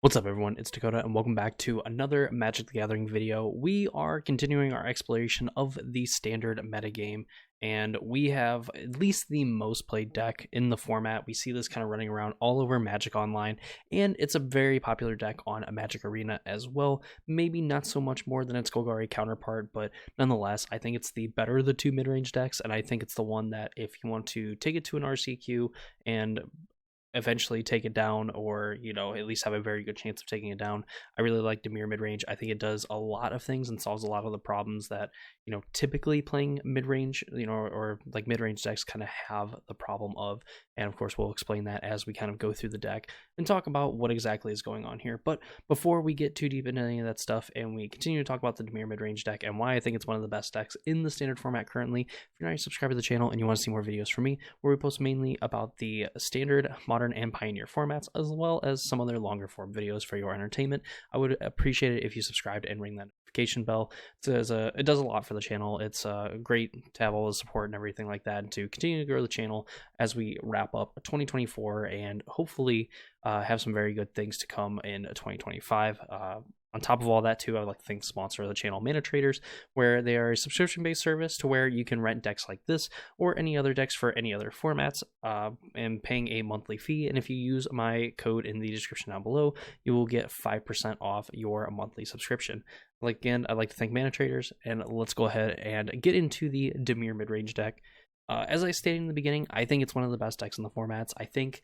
What's up everyone, it's Dakota and welcome back to another Magic the Gathering video. We are continuing our exploration of the standard metagame, and we have at least the most played deck in the format. We see this kind of running around all over Magic Online, and it's a very popular deck on a Magic Arena as well. Maybe not so much more than its Golgari counterpart, but nonetheless, I think it's the better of the two mid-range decks, and I think it's the one that if you want to take it to an RCQ and eventually take it down, or at least have a very good chance of taking it down. I really like Dimir mid-range. I think it does a lot of things and solves a lot of the problems that typically playing mid-range or like mid-range decks kind of have the problem of. And of course we'll explain that as we kind of go through the deck and talk about what exactly is going on here. But before we get too deep into any of that stuff and we continue to talk about the Dimir mid-range deck and why I think it's one of the best decks in the standard format currently, if you're not already subscribed to the channel and you want to see more videos from me where we post mainly about the standard, modern, and pioneer formats, as well as some other longer form videos for your entertainment, I would appreciate it if you subscribed and ring that notification bell. It does a lot for the channel. It's great to have all the support and everything like that, and to continue to grow the channel as we wrap up 2024 and hopefully have some very good things to come in 2025. On top of all that too, I would like to thank the sponsor of the channel, Manatraders, where they are a subscription-based service to where you can rent decks like this or any other decks for any other formats, and paying a monthly fee. And if you use my code in the description down below, you will get 5% off your monthly subscription. Again, I'd like to thank Manatraders, and let's go ahead and get into the Dimir mid-range deck. As I stated in the beginning, I think it's one of the best decks in the formats. I think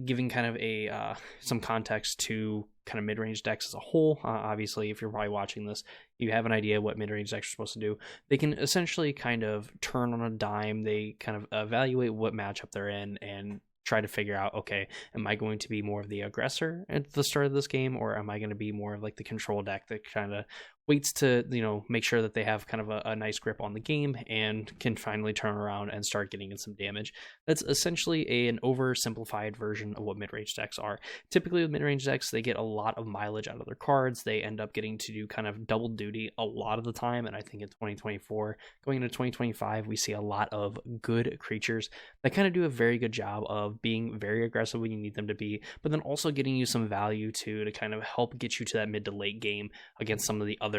giving kind of a some context to kind of mid-range decks as a whole, obviously if you're probably watching this, you have an idea what mid-range decks are supposed to do. They can essentially kind of turn on a dime. They kind of evaluate what matchup they're in and try to figure out, okay, am I going to be more of the aggressor at the start of this game, or am I going to be more of like the control deck that kind of waits to make sure that they have kind of a nice grip on the game and can finally turn around and start getting in some damage. That's essentially an oversimplified version of what mid-range decks are. Typically with mid-range decks, they get a lot of mileage out of their cards. They end up getting to do kind of double duty a lot of the time, and I think in 2024 going into 2025 we see a lot of good creatures that kind of do a very good job of being very aggressive when you need them to be, but then also getting you some value to kind of help get you to that mid to late game against some of the other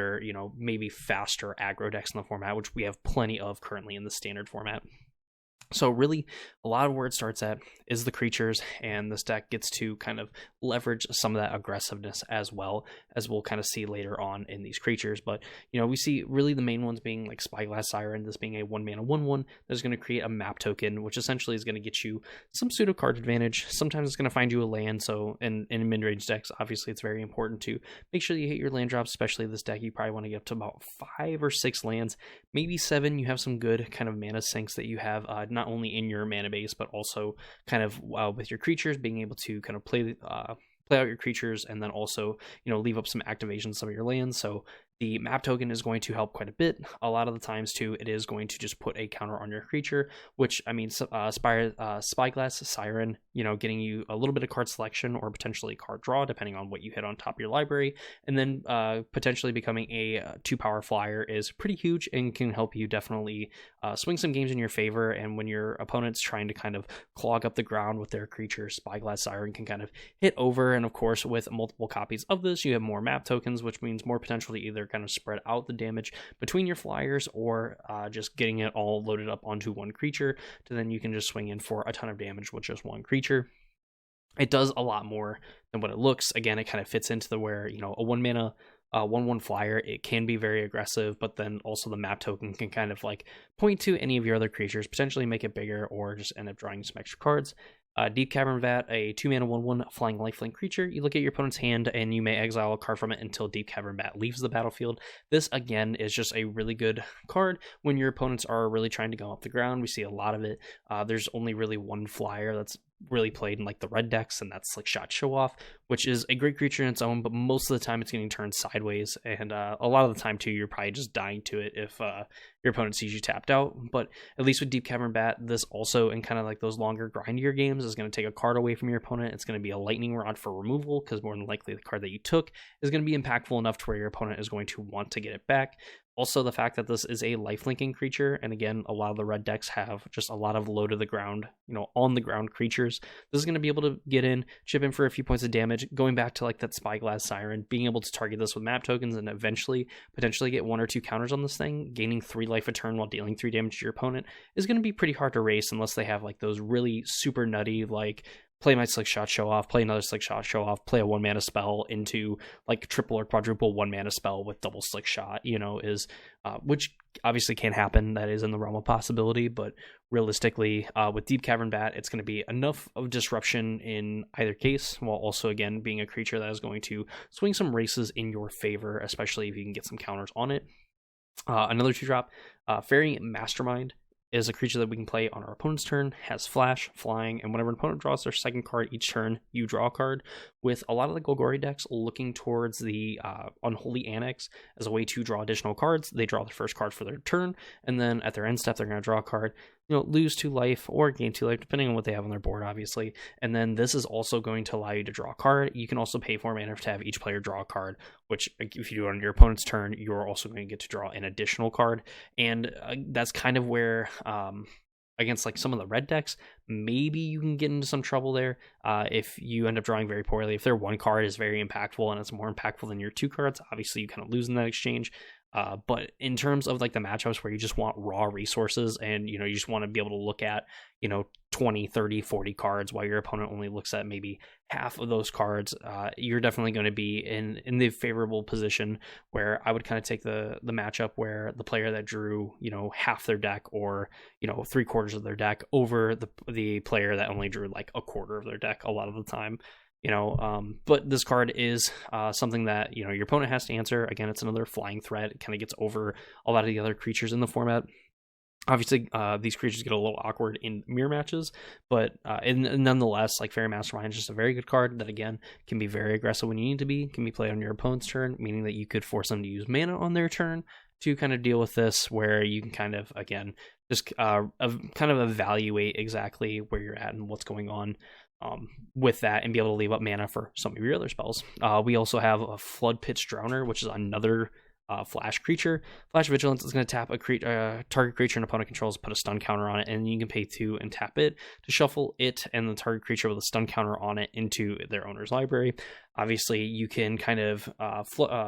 maybe faster aggro decks in the format, which we have plenty of currently in the standard format. So really, a lot of where it starts at is the creatures, and this deck gets to kind of leverage some of that aggressiveness as well, as we'll kind of see later on in these creatures. But we see really the main ones being like Spyglass Siren, this being a 1-mana 1/1 that's going to create a map token, which essentially is going to get you some pseudo card advantage. Sometimes it's going to find you a land. So in mid-range decks, obviously it's very important to make sure that you hit your land drops, especially this deck. You probably want to get up to about 5 or 6 lands, maybe 7. You have some good kind of mana sinks that you have not only in your mana base, but also kind of with your creatures, being able to kind of play out your creatures, and then also leave up some activations some of your lands. So the map token is going to help quite a bit. A lot of the times too, it is going to just put a counter on your creature, which I mean Spyglass Siren, getting you a little bit of card selection or potentially card draw depending on what you hit on top of your library, and then potentially becoming a 2-power flyer is pretty huge and can help you definitely swing some games in your favor. And when your opponent's trying to kind of clog up the ground with their creature, Spyglass Siren can kind of hit over. And of course, with multiple copies of this, you have more map tokens, which means more potential to either kind of spread out the damage between your flyers, or just getting it all loaded up onto one creature, to then you can just swing in for a ton of damage with just one creature. It does a lot more than what it looks. Again, it kind of fits into the where a 1-mana 1/1 flyer, it can be very aggressive, but then also the map token can kind of like point to any of your other creatures, potentially make it bigger, or just end up drawing some extra cards. Deep Cavern Vat, a 2-mana 1/1 flying lifelink creature. You look at your opponent's hand and you may exile a card from it until Deep Cavern Vat leaves the battlefield. This again is just a really good card when your opponents are really trying to go up the ground. We see a lot of it. There's only really one flyer that's really played in like the red decks, and that's like Shot Show Off, which is a great creature in its own, but most of the time it's getting turned sideways, and a lot of the time too you're probably just dying to it if your opponent sees you tapped out. But at least with Deep Cavern Bat, this also in kind of like those longer grindier games is going to take a card away from your opponent. It's going to be a lightning rod for removal, because more than likely the card that you took is going to be impactful enough to where your opponent is going to want to get it back. Also, the fact that this is a lifelinking creature, and again, a lot of the red decks have just a lot of low to the ground, on the ground creatures. This is going to be able to get in, chip in for a few points of damage, going back to like that Spyglass Siren, being able to target this with map tokens and eventually potentially get 1 or 2 counters on this thing, gaining 3 life a turn while dealing 3 damage to your opponent is going to be pretty hard to race unless they have like those really super nutty, like play my Slick Shot Show Off, play another Slick Shot Show Off, play a 1 mana spell into like triple or quadruple 1 mana spell with double Slick Shot, which obviously can't happen. That is in the realm of possibility, but realistically, with Deep Cavern Bat, it's going to be enough of disruption in either case, while also, again, being a creature that is going to swing some races in your favor, especially if you can get some counters on it. Another 2-drop, Fairy Mastermind is a creature that we can play on our opponent's turn, has flash, flying, and whenever an opponent draws their second card each turn, you draw a card. With a lot of the Golgari decks looking towards the Unholy Annex as a way to draw additional cards, they draw their first card for their turn, and then at their end step, they're going to draw a card, lose 2 life or gain 2 life, depending on what they have on their board, obviously. And then this is also going to allow you to draw a card. You can also pay 4 mana to have each player draw a card, which if you do it on your opponent's turn, you're also going to get to draw an additional card. And that's kind of where, against like some of the red decks, maybe you can get into some trouble there if you end up drawing very poorly. If their 1 card is very impactful and it's more impactful than your 2 cards, obviously you kind of lose in that exchange. But in terms of like the matchups where you just want raw resources and, you just want to be able to look at, 20, 30, 40 cards while your opponent only looks at maybe half of those cards, you're definitely going to be in the favorable position where I would kind of take the matchup where the player that drew, half their deck or, 3/4 of their deck over the player that only drew like a quarter of their deck a lot of the time. But this card is something that, your opponent has to answer. Again, it's another flying threat. It kind of gets over a lot of the other creatures in the format. Obviously, these creatures get a little awkward in mirror matches, but nonetheless, like Fairy Mastermind is just a very good card that, again, can be very aggressive when you need to be, can be played on your opponent's turn, meaning that you could force them to use mana on their turn to kind of deal with this, where you can kind of, again, just kind of evaluate exactly where you're at and what's going on with that and be able to leave up mana for some of your other spells. We also have a Flood Pitch Drowner, which is another flash creature. Flash Vigilance is going to tap a target creature an opponent controls, put a stun counter on it, and you can pay 2 and tap it to shuffle it and the target creature with a stun counter on it into their owner's library. Obviously, you can kind of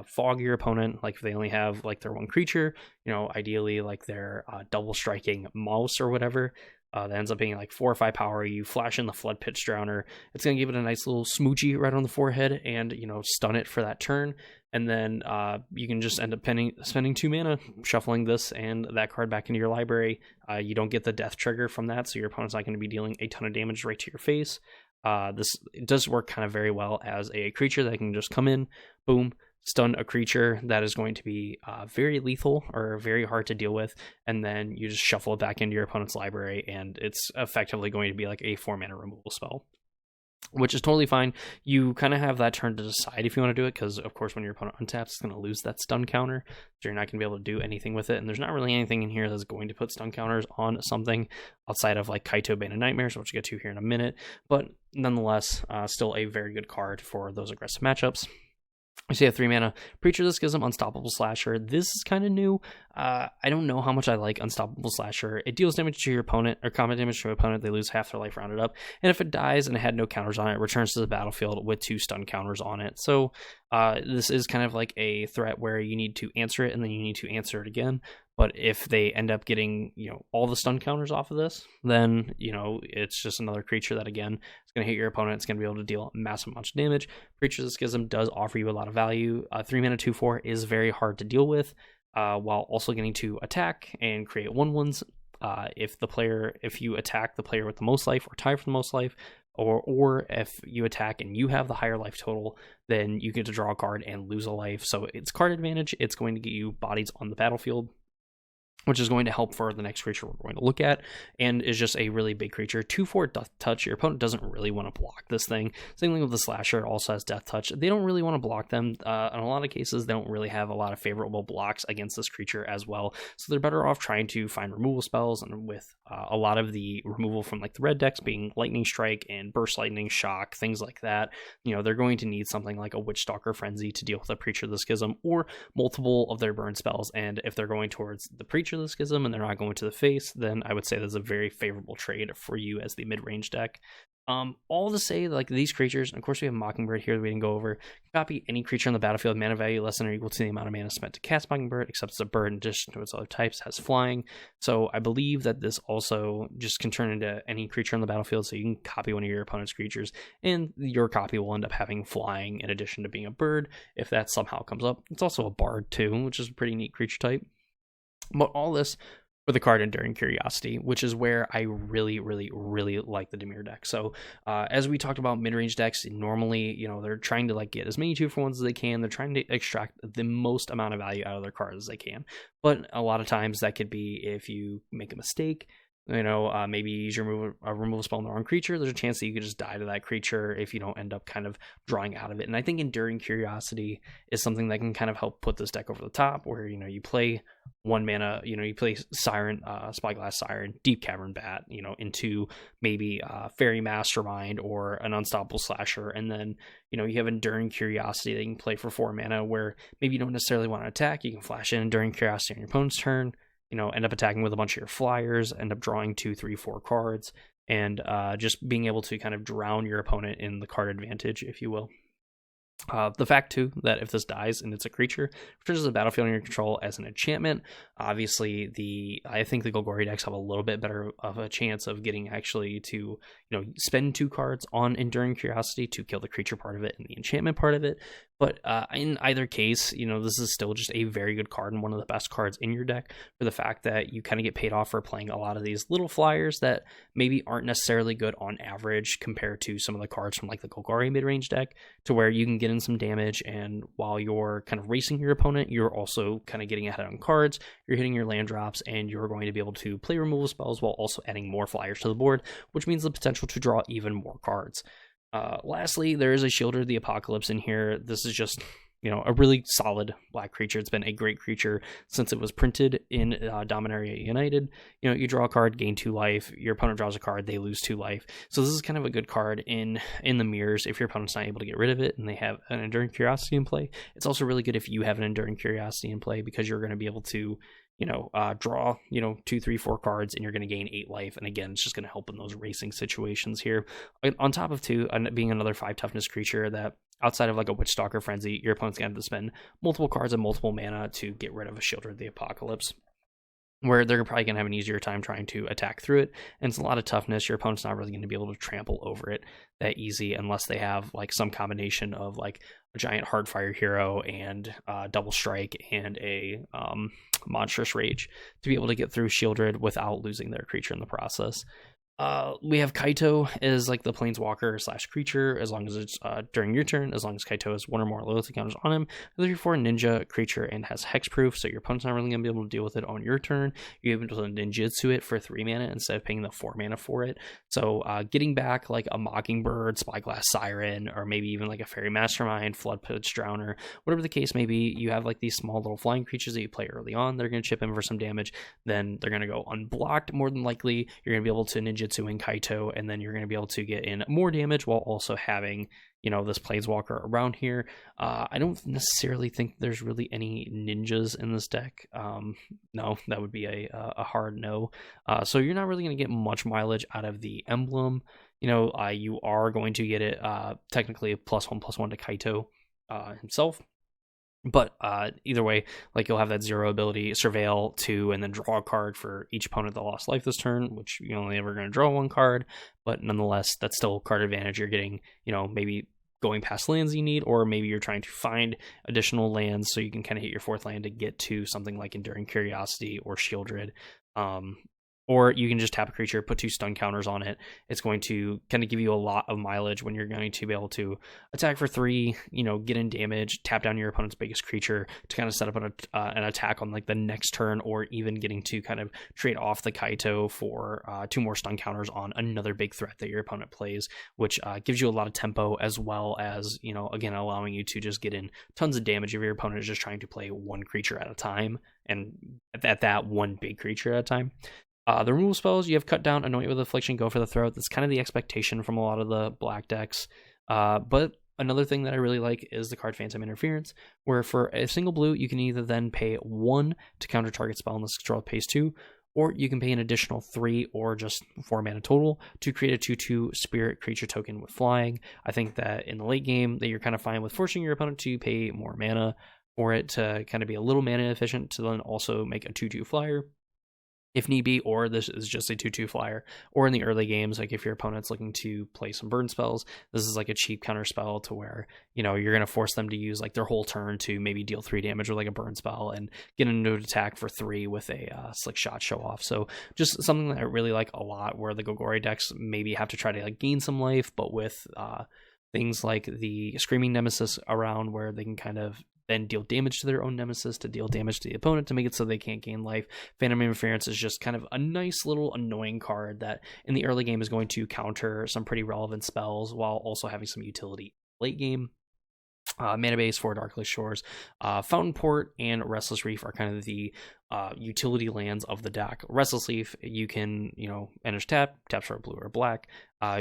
fog your opponent, like if they only have like their 1 creature, ideally like their double striking mouse or whatever. That ends up being like 4 or 5 power. You flash in the Flood Pitch Drowner. It's going to give it a nice little smoochie right on the forehead and, stun it for that turn. And then you can just end up spending 2 mana, shuffling this and that card back into your library. You don't get the death trigger from that, so your opponent's not going to be dealing a ton of damage right to your face. This does work kind of very well as a creature that can just come in, boom, stun a creature that is going to be very lethal or very hard to deal with, and then you just shuffle it back into your opponent's library, and it's effectively going to be like a 4 mana removal spell, which is totally fine. You kind of have that turn to decide if you want to do it, because of course when your opponent untaps, it's going to lose that stun counter, so you're not going to be able to do anything with it, and there's not really anything in here that's going to put stun counters on something outside of like Kaito Bane of Nightmares, which we'll get to here in a minute, but nonetheless, still a very good card for those aggressive matchups. We see a 3 mana Preacher of the Schism, Unstoppable Slasher. This is kind of new. I don't know how much I like Unstoppable Slasher. It deals damage to your opponent, or combat damage to your opponent. They lose half their life rounded up. And if it dies and it had no counters on it, it returns to the battlefield with 2 stun counters on it. So this is kind of like a threat where you need to answer it and then you need to answer it again. But if they end up getting, all the stun counters off of this, then, it's just another creature that, again, is going to hit your opponent. It's going to be able to deal massive amounts of damage. Preacher of the Schism does offer you a lot of value. 3 mana 2/4 is very hard to deal with, while also getting to attack and create 1/1s. If you attack the player with the most life or tie for the most life, or if you attack and you have the higher life total, then you get to draw a card and lose a life. So it's card advantage. It's going to get you bodies on the battlefield. which is going to help for the next creature we're going to look at, and is just a really big creature. 2/4 Death Touch. Your opponent doesn't really want to block this thing. Same thing with the Slasher, also has Death Touch. They don't really want to block them. In a lot of cases, they don't really have a lot of favorable blocks against this creature as well. So they're better off trying to find removal spells, and with a lot of the removal from like the red decks being Lightning Strike and Burst Lightning, Shock, things like that, they're going to need something like a Witchstalker Frenzy to deal with a Preacher of the Schism, or multiple of their burn spells. And if they're going towards the Preacher of the Schism and they're not going to the face, then I would say there's a very favorable trade for you as the mid-range deck. All to say, like, these creatures, and of course we have Mockingbird here that we didn't go over. Copy any creature on the battlefield, mana value less than or equal to the amount of mana spent to cast Mockingbird, except it's a bird in addition to its other types, has flying. So I believe that this also just can turn into any creature on the battlefield, so you can copy one of your opponent's creatures, and your copy will end up having flying in addition to being a bird, if that somehow comes up. It's also a bard too, which is a pretty neat creature type. But all this for the card Enduring Curiosity, which is where I really, really, really like the Dimir deck. So as we talked about mid-range decks, normally, they're trying to like get as many 2-for-1s as they can. They're trying to extract the most amount of value out of their cards as they can. But a lot of times that could be if you make a mistake, maybe you use your removal spell on the wrong creature, there's a chance that you could just die to that creature if you don't end up kind of drawing out of it. And I think Enduring Curiosity is something that can kind of help put this deck over the top, where, you play 1 mana, you play Siren, Spyglass Siren, Deep Cavern Bat, into maybe Fairy Mastermind or an Unstoppable Slasher, and then, you have Enduring Curiosity that you can play for 4 mana, where maybe you don't necessarily want to attack, you can flash in Enduring Curiosity on your opponent's turn, end up attacking with a bunch of your flyers, end up drawing 2, 3, 4 cards, and just being able to kind of drown your opponent in the card advantage, if you will. The fact, too, that if this dies and it's a creature, returns to the battlefield in your control as an enchantment. Obviously, I think the Golgari decks have a little bit better of a chance of getting actually to, spend 2 cards on Enduring Curiosity to kill the creature part of it and the enchantment part of it. But in either case, this is still just a very good card and one of the best cards in your deck, for the fact that you kind of get paid off for playing a lot of these little flyers that maybe aren't necessarily good on average compared to some of the cards from like the Golgari mid-range deck, to where you can get in some damage, and while you're kind of racing your opponent, you're also kind of getting ahead on cards, you're hitting your land drops, and you're going to be able to play removal spells while also adding more flyers to the board, which means the potential to draw even more cards. Lastly, there is a Shielder of the Apocalypse in here. This is just, a really solid black creature. It's been a great creature since it was printed in Dominaria United. You draw a card, gain 2 life. Your opponent draws a card, they lose 2 life. So this is kind of a good card in the mirrors if your opponent's not able to get rid of it and they have an Enduring Curiosity in play. It's also really good if you have an Enduring Curiosity in play, because you're going to be able to draw 2, 3, 4 cards, and you're going to gain 8 life, and again, it's just going to help in those racing situations here, on top of being another 5 toughness creature that, outside of like a Witchstalker Frenzy, your opponent's going to have to spend multiple cards and multiple mana to get rid of a Shielder of the Apocalypse, where they're probably going to have an easier time trying to attack through it, and it's a lot of toughness. Your opponent's not really going to be able to trample over it that easy unless they have like some combination of like a giant Hardfire hero and double strike and a monstrous rage to be able to get through Shieldred without losing their creature in the process. We have Kaito as like the planeswalker / creature, as long as it's during your turn, as long as Kaito has 1 or more loyalty counters on him. The 3/4 ninja creature and has hexproof, so your opponent's not really going to be able to deal with it on your turn. You're able to ninjutsu it for 3 mana instead of paying the 4 mana for it. So getting back like a Mockingbird, Spyglass Siren, or maybe even like a Fairy Mastermind, Floodpitch Drowner, whatever the case may be, you have like these small little flying creatures that you play early on. They're going to chip in for some damage. Then they're going to go unblocked more than likely. You're going to be able to ninjutsu in Kaito, and then you're going to be able to get in more damage while also having this planeswalker around here. I don't necessarily think there's really any ninjas in this deck. No, that would be a hard no. So you're not really going to get much mileage out of the emblem. You are going to get it technically a +1/+1 to Kaito himself. But either way, like, you'll have that 0 ability, Surveil 2, and then draw a card for each opponent that lost life this turn, which you're only ever going to draw 1 card. But nonetheless, that's still card advantage. You're getting, maybe going past lands you need, or maybe you're trying to find additional lands so you can kind of hit your 4th land to get to something like Enduring Curiosity or Shieldred. Or you can just tap a creature, put 2 stun counters on it. It's going to kind of give you a lot of mileage when you're going to be able to attack for 3, get in damage, tap down your opponent's biggest creature to kind of set up an attack on like the next turn, or even getting to kind of trade off the Kaito for 2 more stun counters on another big threat that your opponent plays, which gives you a lot of tempo, as well as, again, allowing you to just get in tons of damage if your opponent is just trying to play 1 creature at a time, and at that 1 big creature at a time. The removal spells, you have Cut Down, Anoint with Affliction, Go for the Throat. That's kind of the expectation from a lot of the black decks. But another thing that I really like is the card Phantom Interference, where for a single blue, you can either then pay 1 to counter target spell unless control pays 2, or you can pay an additional 3 or just 4 mana total to create a 2/2 spirit creature token with flying. I think that in the late game that you're kind of fine with forcing your opponent to pay more mana for it to kind of be a little mana efficient to then also make a 2/2 flyer if need be, or this is just a 2/2 flyer. Or in the early games, like if your opponent's looking to play some burn spells, this is like a cheap counter spell to where, you're going to force them to use like their whole turn to maybe deal 3 damage with like a burn spell and get into an attack for 3 with a Slick Shot show off. So just something that I really like a lot, where the Gogori decks maybe have to try to like gain some life, but with things like the Screaming Nemesis around, where they can kind of then deal damage to their own nemesis to deal damage to the opponent to make it so they can't gain life. Phantom Interference is just kind of a nice little annoying card that in the early game is going to counter some pretty relevant spells while also having some utility late game. Mana Base for Darkless Shores, Fountain Port, and Restless Reef are kind of the utility lands of the deck. Restless Reef, you can, enters taps for a blue or black,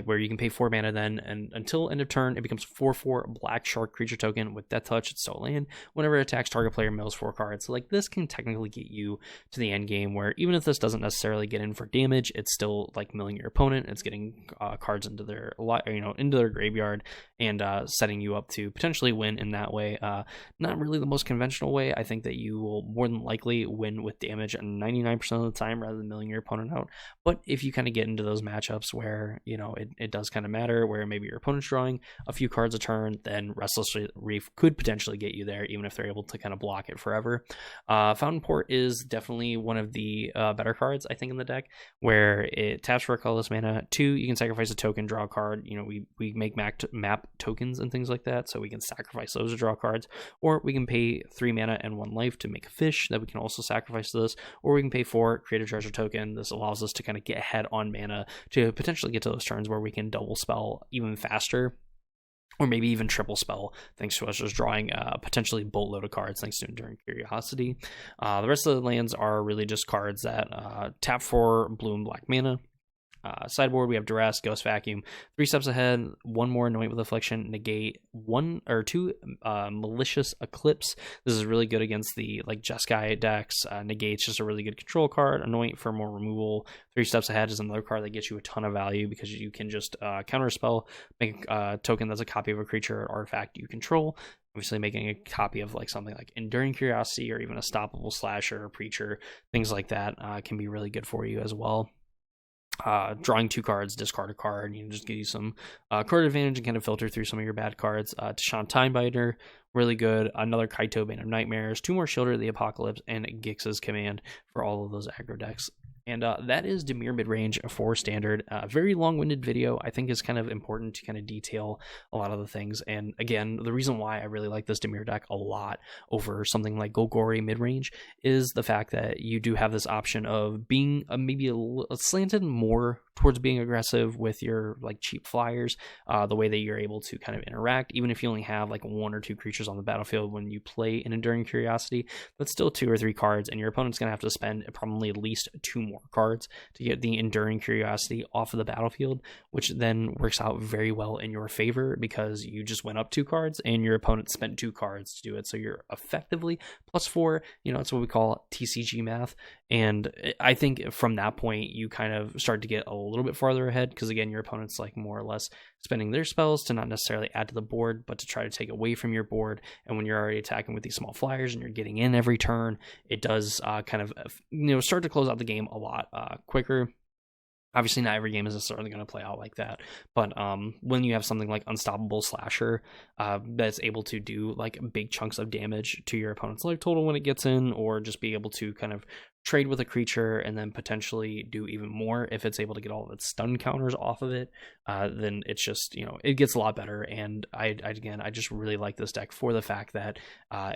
where you can pay 4 mana then, and until end of turn, it becomes 4/4 black shark creature token with Death Touch. It's still land. Whenever it attacks, target player mills 4 cards. So like this can technically get you to the end game, where even if this doesn't necessarily get in for damage, it's still like milling your opponent. It's getting cards into their into their graveyard and setting you up to potentially win in that way. Not really the most conventional way. I think that you will more than likely win with damage 99% of the time rather than milling your opponent out. But if you kind of get into those matchups where it does kind of matter, where maybe your opponent's drawing a few cards a turn, then Restless Reef could potentially get you there, even if they're able to kind of block it forever. Fountain Port is definitely one of the better cards, I think, in the deck, where it taps for a colorless mana. 2, you can sacrifice a token, draw a card. We make map tokens and things like that, so we can sacrifice those to draw cards, or we can pay 3 mana and 1 life to make a fish that we can also sacrifice to this, or we can pay 4, create a treasure token. This allows us to kind of get ahead on mana to potentially get to those turns where we can double spell even faster, or maybe even triple spell, thanks to us just drawing potentially boatload of cards thanks to Enduring Curiosity. The rest of the lands are really just cards that tap for blue and black mana. Sideboard, we have Duress, Ghost Vacuum. 3 steps ahead, 1 more Anoint with Affliction, negate 1 or 2 Malicious Eclipse. This is really good against the like Jeskai decks. Negate's just a really good control card. Anoint for more removal. 3 steps ahead is another card that gets you a ton of value because you can just counter spell, make a token that's a copy of a creature or artifact you control. Obviously, making a copy of like something like Enduring Curiosity or even a Stoppable Slasher or Preacher, things like that can be really good for you as well. Drawing 2 cards, discard a card, just give you some card advantage and kind of filter through some of your bad cards. Tashawn Timebiter, really good. Another Kaito, Bane of Nightmares, 2 more Shieldar of the Apocalypse, and Gix's Command for all of those aggro decks. And that is Dimir Midrange for Standard. Very long-winded video. I think is kind of important to kind of detail a lot of the things. And again, the reason why I really like this Dimir deck a lot over something like Golgari Midrange is the fact that you do have this option of being maybe a slanted more towards being aggressive with your like cheap flyers, the way that you're able to kind of interact, even if you only have like 1 or 2 creatures on the battlefield when you play an Enduring Curiosity, but still 2 or 3 cards, and your opponent's going to have to spend probably at least 2 more cards to get the Enduring Curiosity off of the battlefield, which then works out very well in your favor because you just went up 2 cards and your opponent spent 2 cards to do it. So you're effectively +4, it's what we call TCG math. And I think from that point, you kind of start to get a little bit farther ahead because, again, your opponent's like more or less spending their spells to not necessarily add to the board, but to try to take away from your board. And when you're already attacking with these small flyers and you're getting in every turn, it does kind of, start to close out the game a lot quicker. Obviously, not every game is necessarily going to play out like that, but when you have something like Unstoppable Slasher that's able to do like big chunks of damage to your opponent's life total when it gets in, or just be able to kind of trade with a creature and then potentially do even more if it's able to get all of its stun counters off of it, then it's just, it gets a lot better. And I just really like this deck for the fact that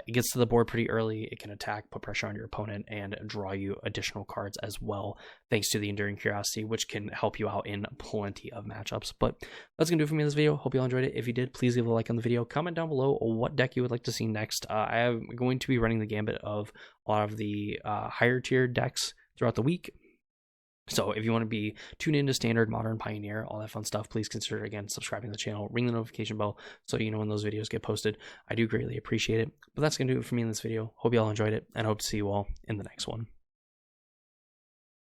it gets to the board pretty early. It can attack, put pressure on your opponent, and draw you additional cards as well, thanks to the Enduring Curiosity, which can help you out in plenty of matchups. But that's gonna do it for me in this video. Hope you all enjoyed it. If you did, please leave a like on the video. Comment down below what deck you would like to see next. I am going to be running the gambit of a lot of the higher tier decks throughout the week. So if you want to be tuned into Standard, Modern, Pioneer, all that fun stuff, please consider, again, subscribing to the channel, ring the notification bell so you know when those videos get posted. I do greatly appreciate it. But that's going to do it for me in this video. Hope you all enjoyed it, and I hope to see you all in the next one.